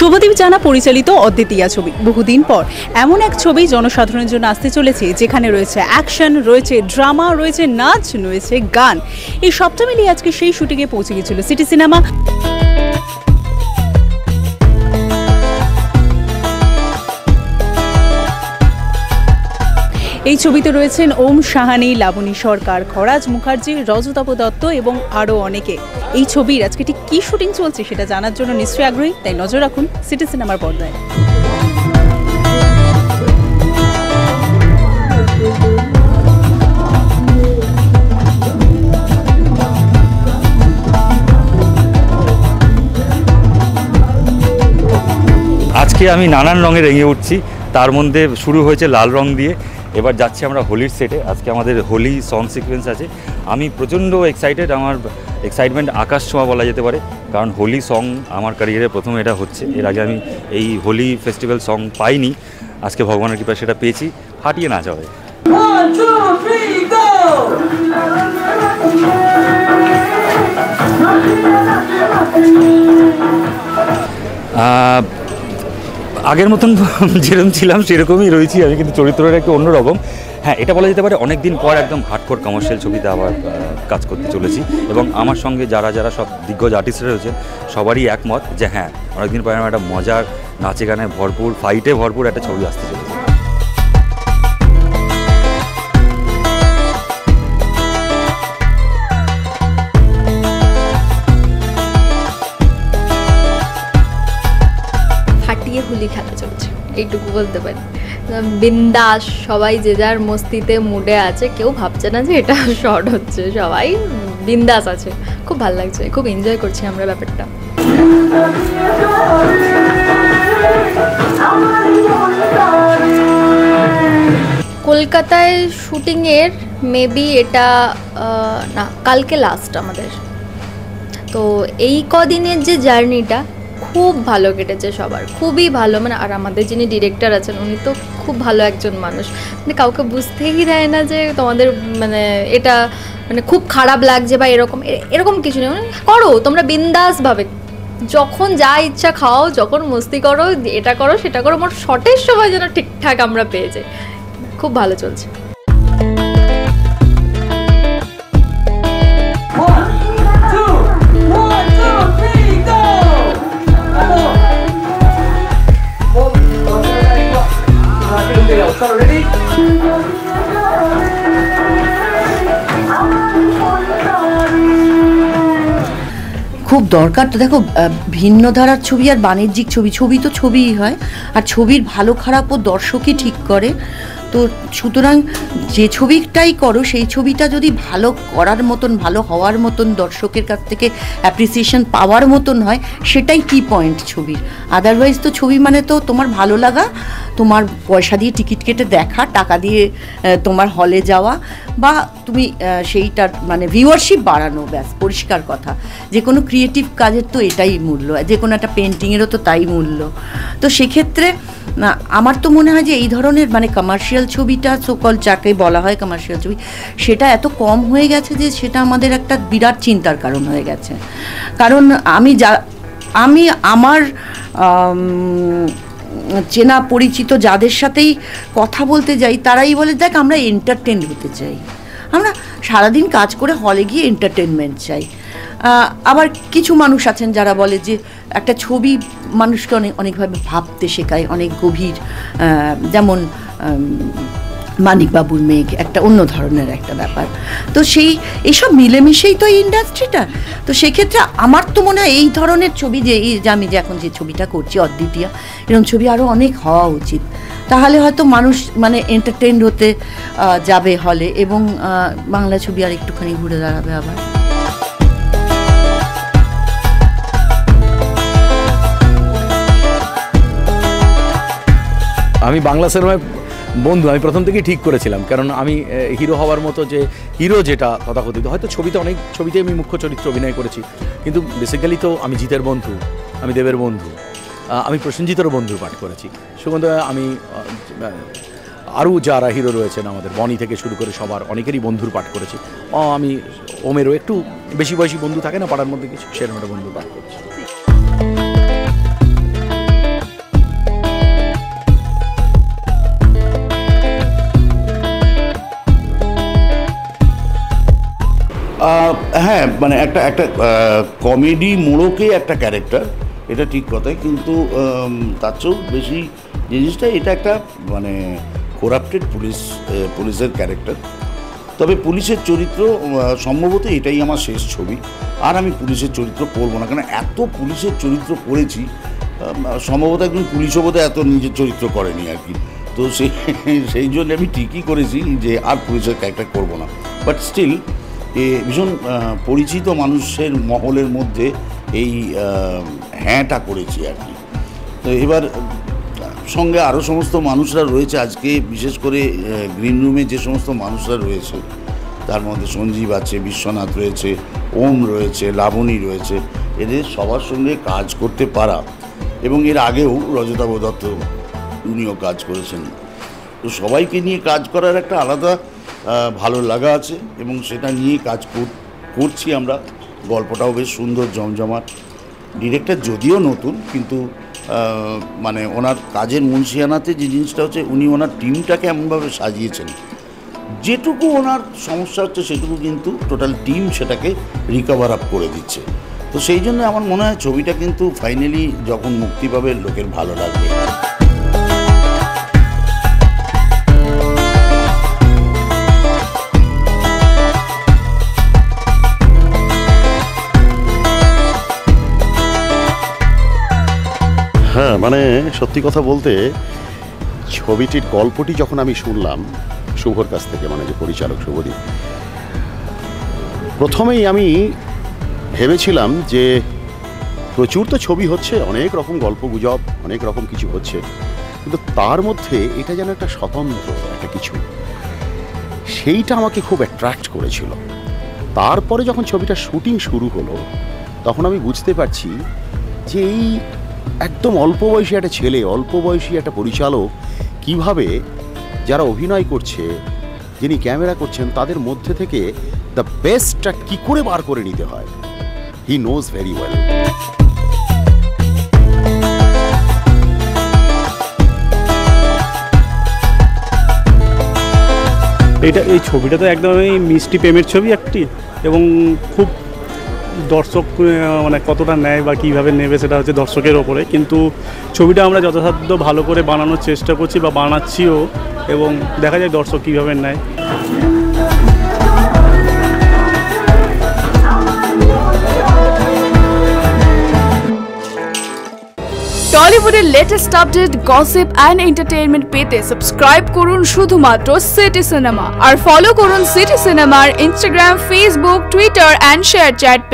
শুভদীপ জানা পরিচালিত অদ্বিতীয়া ছবি বহুদিন পর এমন এক ছবি জনসাধারণের জন্য আসতে চলেছে যেখানে রয়েছে অ্যাকশন, রয়েছে ড্রামা, রয়েছে নাচ, রয়েছে গান। এই সবটা মিলিয়ে আজকে সেই শুটিংয়ে পৌঁছে গিয়েছিল সিটি সিনেমা। এই ছবিতে রয়েছেন ওম সাহানি, লাবণী সরকার, খরাজ মুখার্জি, রজতাভ দত্ত এবং আরও অনেকে। এই ছবির আজকে ঠিক কী শুটিং চলছে সেটা জানার জন্য নিশ্চয়ই আগ্রহী, তাই নজর রাখুন সিটি সিনেমার পর্দায়। আজকে আমি নানান রঙে রেঙে উঠছি, তার মধ্যে শুরু হয়েছে লাল রং দিয়ে। এবার যাচ্ছি আমরা হোলির সেটে। আজকে আমাদের হোলি সং সিকোয়েন্স আছে। আমি প্রচণ্ড এক্সাইটেড, আমার এক্সাইটমেন্ট আকাশ ছোঁয়া বলা যেতে পারে, কারণ হোলি সং আমার ক্যারিয়ারে প্রথম এটা হচ্ছে। এর আগে আমি এই হোলি ফেস্টিভ্যাল সং পাইনি, আজকে ভগবানের কৃপায় সেটা পেয়েছি। ফাটিয়ে নাচা হবে। আগের মতন যেরকম ছিলাম সেরকমই রয়েছি আমি, কিন্তু চরিত্রটা একটু অন্যরকম। হ্যাঁ, এটা বলা যেতে পারে অনেক দিন পর একদম হার্ডকোর কমার্শিয়াল ছবিতে আবার কাজ করতে চলেছি, এবং আমার সঙ্গে যারা যারা সব দিগ্গজ আর্টিস্টরা রয়েছে সবারই একমত যে হ্যাঁ, অনেকদিন পর আমার একটা মজার, নাচে গানে ভরপুর, ফাইটে ভরপুর একটা ছবি আসতে চলেছে। হোলি খেলা চলছে, এইটুকু বলতে পারি। বিন্দাস, সবাই যে যার মস্তিতে মুডে আছে, কেউ ভাবছে না যে এটা শর্ট হচ্ছে, সবাই বিন্দাস আছে। খুব ভালো লাগছে, খুব এনজয় করছি আমরা ব্যাপারটা। কলকাতায় শুটিংয়ের মেবি এটা না, কালকে লাস্ট আমাদের। তো এই কদিনের যে জার্নিটা খুব ভালো কেটেছে সবার, খুবই ভালো। মানে আর আমাদের যিনি ডিরেক্টর আছেন উনি তো খুব ভালো একজন মানুষ, মানে কাউকে বুঝতেই দেয় না যে তোমাদের মানে এটা মানে খুব খারাপ লাগছে বা এরকম কিছু নেই। মানে করো তোমরা বিন্দাসভাবে, যখন যা ইচ্ছা খাও, যখন মস্তি করো, এটা করো সেটা করো, মোট শটের সময় যেন ঠিকঠাক আমরা পেয়ে যাই। খুব ভালো চলছে। খুব দরকার তো। দেখো, ভিন্ন ধারার ছবি আর বাণিজ্যিক ছবি, ছবি তো ছবিই হয়, আর ছবির ভালো খারাপও দর্শকই ঠিক করে। তো সুতরাং যে ছবিটাই করো সেই ছবিটা যদি ভালো করার মতন, ভালো হওয়ার মতন, দর্শকের কাছ থেকে অ্যাপ্রিসিয়েশন পাওয়ার মতন হয়, সেটাই কি পয়েন্ট ছবির। আদারওয়াইজ তো ছবি মানে তো তোমার ভালো লাগা, তোমার পয়সা দিয়ে টিকিট কেটে দেখা, টাকা দিয়ে তোমার হলে যাওয়া, বা তুমি সেইটার মানে ভিউয়ারশিপ বাড়ানো, ব্যাস, পরিষ্কার কথা। যে কোনো ক্রিয়েটিভ কাজের তো এটাই মূল্য, যে কোনো একটা পেন্টিংয়েরও তো তাই মূল্য। তো সেক্ষেত্রে না, আমার তো মনে হয় যে এই ধরনের মানে কমার্শিয়াল ছবিটা, সকল যাকে বলা হয় কমার্শিয়াল ছবি, সেটা এত কম হয়ে গেছে যে সেটা আমাদের একটা বিরাট চিন্তার কারণ হয়ে গেছে। কারণ আমি আমার চেনা পরিচিত যাদের সাথেই কথা বলতে যাই, তারাই বলে, দেখ আমরা এন্টারটেন হতে চাই, আমরা সারাদিন কাজ করে হলে গিয়ে এন্টারটেনমেন্ট চাই। আবার কিছু মানুষ আছেন যারা বলে যে একটা ছবি মানুষকে অনেকভাবে ভাবতে শেখায়, অনেক গভীর, যেমন মানিকবাবুর মেঘ একটা অন্য ধরনের একটা ব্যাপার। তো এইসব মিলেমিশেই তো এই ইন্ডাস্ট্রিটা। তো সেক্ষেত্রে আমার তো মনে হয় এই ধরনের ছবি, যে আমি যে এখন যে ছবিটা করছি অদ্বিতীয়া, এরকম ছবি আরও অনেক হওয়া উচিত। তাহলে হয়তো মানুষ মানে এন্টারটেইনড হতে যাবে হলে, এবং বাংলা ছবি আর একটুখানি ঘুরে দাঁড়াবে আবার। আমি বাংলা সিনেমায় বন্ধু আমি প্রথম থেকেই ঠিক করেছিলাম, কারণ আমি হিরো হওয়ার মতো, যে হিরো যেটা তথাকথিত, হয়তো ছবিতে অনেক ছবিতে আমি মুখ্য চরিত্র অভিনয় করেছি, কিন্তু বেসিক্যালি তো আমি জিতের বন্ধু, আমি দেবের বন্ধু, আমি প্রসেনজিতেরও বন্ধুর পাঠ করেছি। সুগন্ধ আমি আরও যারা হিরো রয়েছেন আমাদের, বনি থেকে শুরু করে সবার অনেকেরই বন্ধুর পাঠ করেছি। আমি ওমেরও একটু বেশি বয়সী বন্ধু থাকে না পাড়ার মধ্যে, কিছু সেরকম একটা বন্ধুর পাঠ করেছি। হ্যাঁ মানে একটা একটা কমেডি মোড়কে একটা ক্যারেক্টার, এটা ঠিক কথাই, কিন্তু তার চেয়েও বেশি জিনিসটা এটা একটা মানে করাপ্টেড পুলিশের ক্যারেক্টার। তবে পুলিশের চরিত্র সম্ভবত এটাই আমার শেষ ছবি, আর আমি পুলিশের চরিত্র করবো না, কারণ এত পুলিশের চরিত্র করেছি, সম্ভবত একজন পুলিশও বোধহয় এত নিজের চরিত্র করেনি আর কি। তো সেই জন্য আমি ঠিকই করেছি যে আর পুলিশের ক্যারেক্টার করবো না। বাট স্টিল ভীষণ পরিচিত মানুষের মহলের মধ্যে এই হ্যাঁটা করেছি আর কি। তো এবার সঙ্গে আরও সমস্ত মানুষরা রয়েছে আজকে, বিশেষ করে গ্রিন রুমে যে সমস্ত মানুষরা রয়েছে তার মধ্যে সঞ্জীব আছে, বিশ্বনাথ রয়েছে, ওম রয়েছে, লাবণী রয়েছে, এদের সবার সঙ্গে কাজ করতে পারা, এবং এর আগেও রজতা দত্ত উনিও কাজ করেছেন। তো সবাইকে নিয়ে কাজ করার একটা আলাদা ভালো লাগা আছে, এবং সেটা নিয়ে কাজ করছি আমরা। গল্পটাও বেশ সুন্দর, জমজমাট। ডিরেক্টর যদিও নতুন, কিন্তু মানে ওনার কাজের মুন্সিয়ানাতে যে জিনিসটা হচ্ছে, উনি ওনার টিমটাকে এমনভাবে সাজিয়েছেন, যেটুকু ওনার সমস্যা হচ্ছে সেটুকু কিন্তু টোটাল টিম সেটাকে রিকভার আপ করে দিচ্ছে। তো সেই জন্য আমার মনে হয় ছবিটা কিন্তু ফাইনালি যখন মুক্তি পাবে লোকের ভালো লাগবে। হ্যাঁ, মানে সত্যি কথা বলতে ছবিটির গল্পটি যখন আমি শুনলাম শুভর কাছ থেকে, মানে যে পরিচালক শুভদীপ, প্রথমেই আমি ভেবেছিলাম যে প্রচুর তো ছবি হচ্ছে, অনেক রকম গল্প গুজব, অনেক রকম কিছু হচ্ছে, কিন্তু তার মধ্যে এটা যেন একটা স্বতন্ত্র একটা কিছু, সেইটা আমাকে খুব অ্যাট্রাক্ট করেছিল। তারপরে যখন ছবিটা শুটিং শুরু হলো তখন আমি বুঝতে পারছি যে এই একদম অল্প বয়সী একটা ছেলে, অল্প বয়সী একটা পরিচালক কিভাবে যারা অভিনয় করছে, যিনি ক্যামেরা করছেন, তাদের মধ্যে থেকে দ্য বেস্টটা কী করে বার করে নিতে হয়, হি নোজ ভেরি ওয়েল। এই ছবিটা তো একদমই মিষ্টি প্রেমের ছবি একটি, এবং খুব দর্শক মানে কতটা নেয় বা কীভাবে নেবে সেটা হচ্ছে দর্শকের ওপরে, কিন্তু ছবিটা আমরা যথাসাধ্য ভালো করে বানানোর চেষ্টা করছি বা বানাচ্ছিও, এবং দেখা যায় দর্শক কীভাবে নেয়। টলিউডের latest update, gossip and entertainment পেতে সাবস্ক্রাইব করুন শুধুমাত্র সিটি সিনেমা, আর ফলো করুন সিটি সিনেমার Instagram, Facebook, Twitter and ShareChat page.